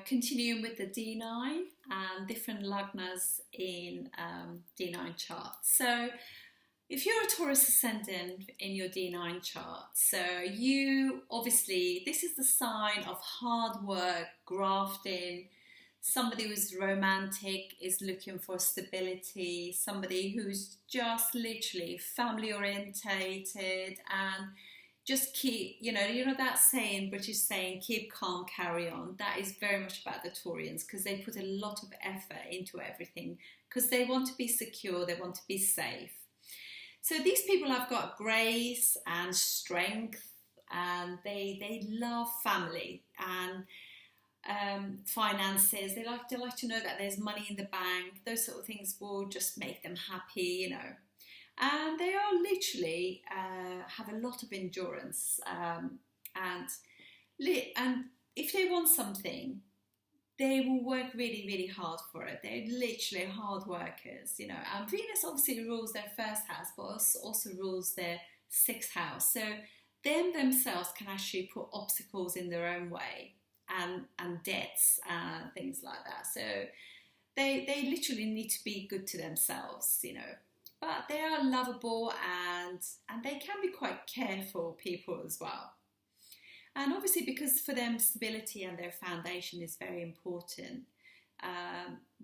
Continuing with the D9 and different lagnas in D9 charts. So if you're a Taurus Ascendant in your D9 chart, so you obviously, this is the sign of hard work, grafting, somebody who's romantic, is looking for stability, somebody who's just literally family orientated and just keep, you know that saying, British saying, keep calm, carry on. That is very much about the Taurians because they put a lot of effort into everything because they want to be secure, they want to be safe. So these people have got grace and strength, and they love family and finances. They like to know that there's money in the bank. Those sort of things will just make them happy, And they are literally have a lot of endurance, and if they want something, they will work really, really hard for it. They're literally hard workers, And Venus obviously rules their first house, but also rules their sixth house. So them themselves can actually put obstacles in their own way and debts and things like that. So they literally need to be good to themselves, But they are lovable and they can be quite careful people as well. And obviously because for them stability and their foundation is very important,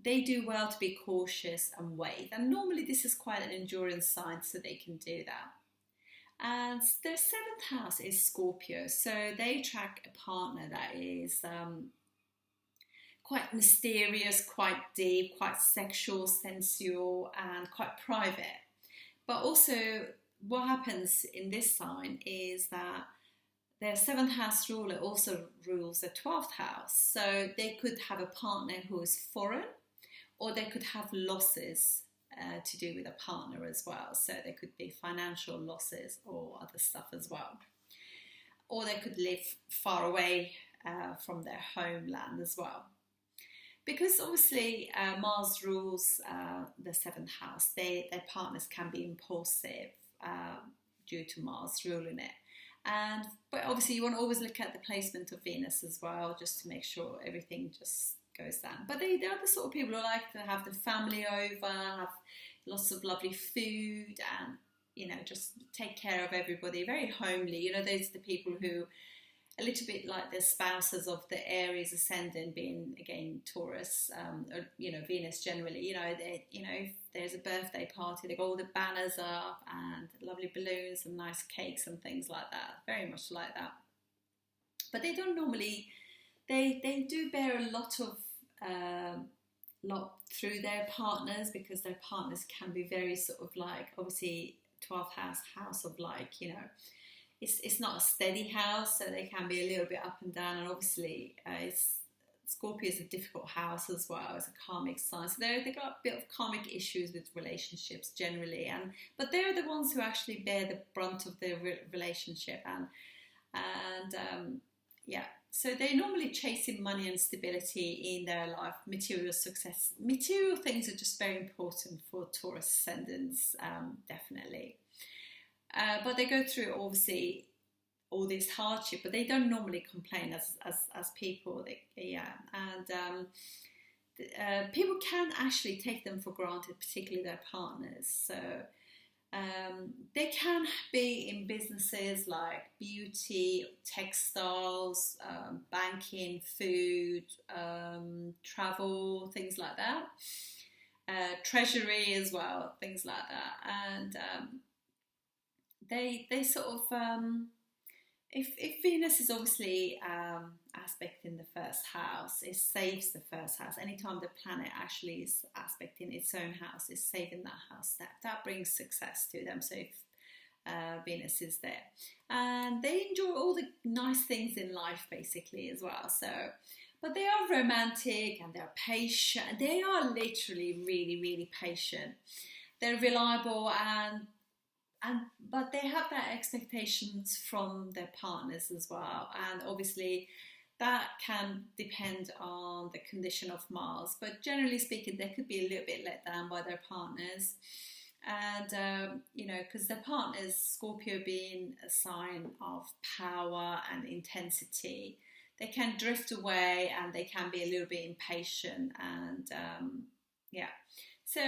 they do well to be cautious and wait. And normally this is quite an endurance sign, so they can do that. And their seventh house is Scorpio, so they attract a partner that is quite mysterious, quite deep, quite sexual, sensual, and quite private. But also what happens in this sign is that their seventh house ruler also rules the 12th house. So they could have a partner who is foreign, or they could have losses to do with a partner as well. So there could be financial losses or other stuff as well. Or they could live far away from their homeland as well. Because obviously Mars rules the seventh house, their partners can be impulsive due to Mars ruling it. But obviously you want to always look at the placement of Venus as well, just to make sure everything just goes down. But they're the sort of people who like to have the family over, have lots of lovely food, and just take care of everybody. Very homely. Those are the people who, a little bit like the spouses of the Aries ascendant, being again Taurus, or Venus generally. If there's a birthday party, they got all the banners up and lovely balloons and nice cakes and things like that. Very much like that. But they don't normally. They do bear a lot through their partners, because their partners can be very sort of like, obviously 12th house of like, it's not a steady house, so they can be a little bit up and down. And obviously Scorpio is a difficult house as well. It's a karmic sign, so they got a bit of karmic issues with relationships generally, but they're the ones who actually bear the brunt of the relationship, so they're normally chasing money and stability in their life, material success. Material things are just very important for Taurus ascendants, definitely. But they go through obviously all this hardship, but they don't normally complain as people. People can actually take them for granted, particularly their partners. So they can be in businesses like beauty, textiles, banking, food, travel, things like that. Treasury as well, things like that. And they sort of, if Venus is obviously aspecting the first house, it saves the first house. Anytime the planet actually is aspecting its own house, it's saving that house. That brings success to them. So if Venus is there, and they enjoy all the nice things in life basically as well. So, but they are romantic and they're patient. They are literally really, really patient. They're reliable but they have their expectations from their partners as well, and obviously that can depend on the condition of Mars, but generally speaking they could be a little bit let down by their partners. And because their partners, Scorpio being a sign of power and intensity, they can drift away, and they can be a little bit impatient, and yeah. So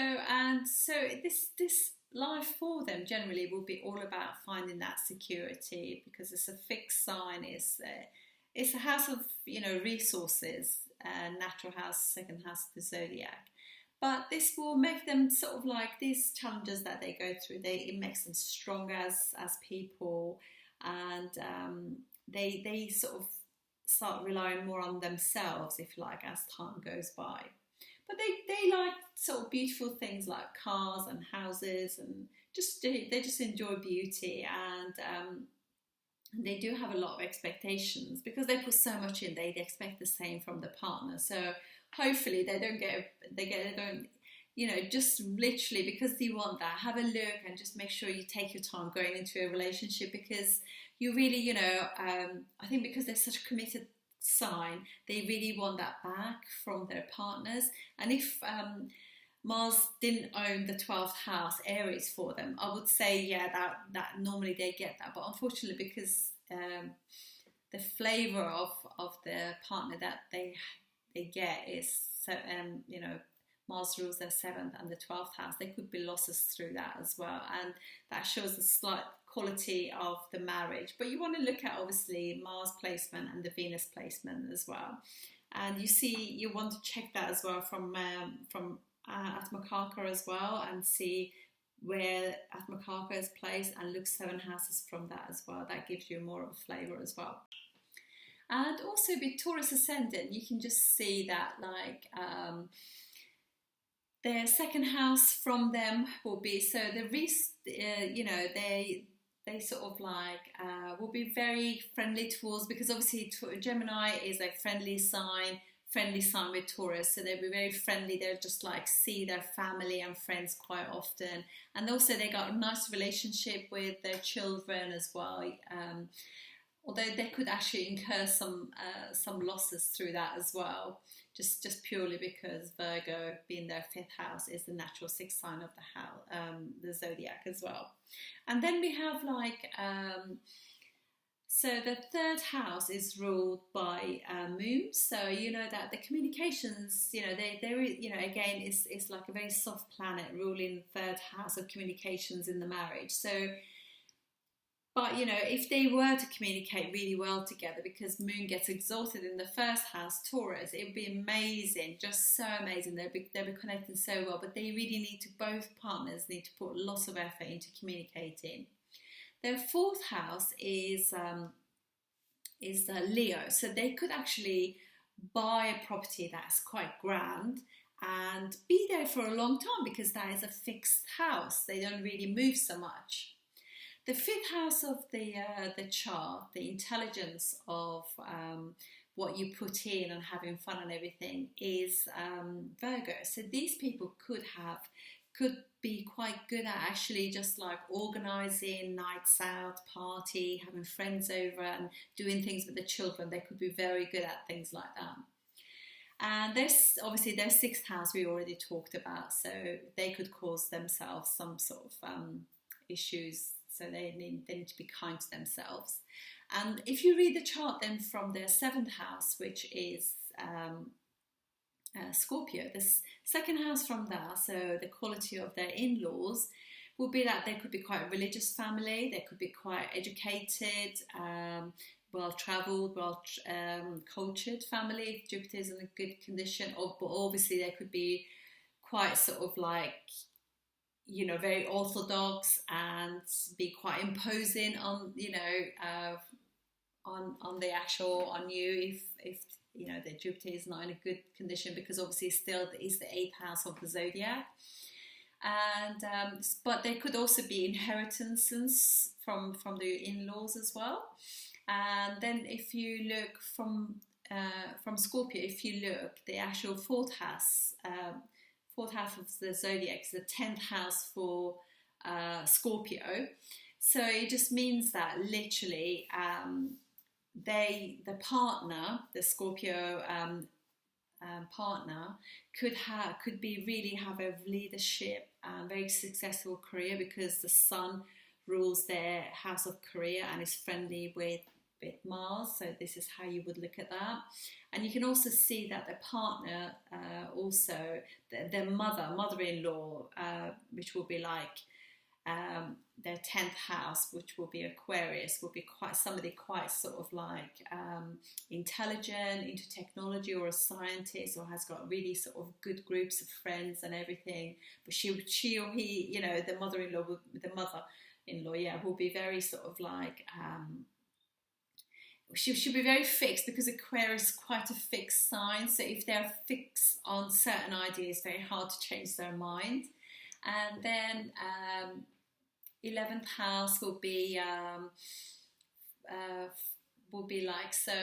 this life for them generally will be all about finding that security, because it's a fixed sign. It's a house of, you know, resources, natural house, second house of the zodiac. But this will make them sort of like these challenges that they go through. It makes them stronger as people, and they sort of start relying more on themselves, if you like, as time goes by. But they like sort of beautiful things like cars and houses, and they just enjoy beauty, and they do have a lot of expectations because they put so much in. They expect the same from the partner. So hopefully they don't, you know, just literally because you want that, have a look and just make sure you take your time going into a relationship, because you really, you know, I think because they're such a committed sign, they really want that back from their partners. And if Mars didn't own the 12th house, Aries, for them, I would say, yeah, that normally they get that. But unfortunately, because the flavour of the partner that they get is, you know, Mars rules their 7th and the 12th house, there could be losses through that as well. And that shows a slight quality of the marriage. But you want to look at, obviously, Mars placement and the Venus placement as well. And you want to check that as well from Atmakarka as well, and see where Atmakarka is placed, and look 7 houses from that as well. That gives you more of a flavour as well. And also with Taurus Ascendant, you can just see that, like, their second house from them will be, so you know, they sort of like will be very friendly towards, because obviously Gemini is a friendly sign with Taurus, so they'll be very friendly. They'll just like see their family and friends quite often, and also they got a nice relationship with their children as well. Although they could actually incur some losses through that as well, just purely because Virgo, being their 5th house, is the natural 6th sign of the house, the zodiac as well. And then we have like, so the 3rd house is ruled by Moon. So you know that the communications, you know, there is, you know, again, it's like a very soft planet ruling 3rd house of communications in the marriage. So, but, you know, if they were to communicate really well together, because Moon gets exalted in the 1st house, Taurus, it would be amazing, just so amazing. They'll be connecting so well, but they really need to, both partners need to put lots of effort into communicating. Their 4th house is Leo, so they could actually buy a property that's quite grand and be there for a long time, because that is a fixed house. They don't really move so much. The 5th house of the chart, the intelligence of what you put in and having fun and everything, is Virgo. So these people could be quite good at actually just like organising nights out, party, having friends over and doing things with the children. They could be very good at things like that. And there's obviously their 6th house we already talked about, so they could cause themselves some sort of issues. So they need to be kind to themselves. And if you read the chart then from their 7th house, which is Scorpio, the 2nd house from that, so the quality of their in-laws, will be that they could be quite a religious family, they could be quite educated, well-travelled, cultured family, if Jupiter is in a good condition, but obviously they could be quite sort of like, you know, very orthodox and be quite imposing on, you know, on you if you know that Jupiter is not in a good condition, because obviously still is the 8th house of the zodiac. And but there could also be inheritances from the in-laws as well. And then if you look from Scorpio, if you look, the actual 4th house of the zodiac is the 10th house for Scorpio. So it just means that literally the partner, the Scorpio partner, could really have a leadership and very successful career, because the Sun rules their house of career and is friendly with with Mars, so this is how you would look at that. And you can also see that their partner, also their mother-in-law, which will be like their 10th house, which will be Aquarius, will be quite somebody quite sort of like intelligent, into technology, or a scientist, or has got really sort of good groups of friends and everything. But she or he, you know, the mother-in-law, yeah, will be very sort of like she'll be very fixed, because Aquarius is quite a fixed sign. So if they're fixed on certain ideas, it's very hard to change their mind. And then 11th house will be like, so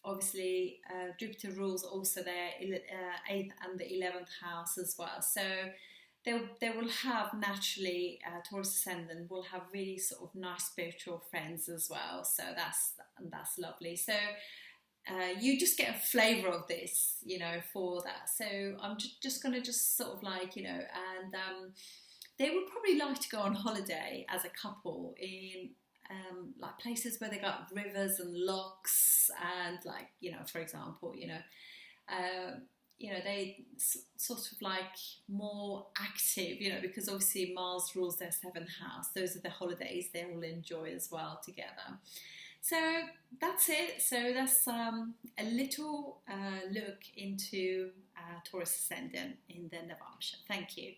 obviously Jupiter rules also their 8th and the 11th house as well. So they will have naturally, Taurus Ascendant will have really sort of nice spiritual friends as well. So that's lovely. So you just get a flavour of this, you know, for that. So I'm just going to just sort of like, you know, and they would probably like to go on holiday as a couple in like places where they got rivers and lochs, and like, you know, for example, you know, they sort of like more active, you know, because obviously Mars rules their 7th house. Those are the holidays they will enjoy as well together. So that's it. So that's a little look into Taurus Ascendant in the Navamsa. Thank you.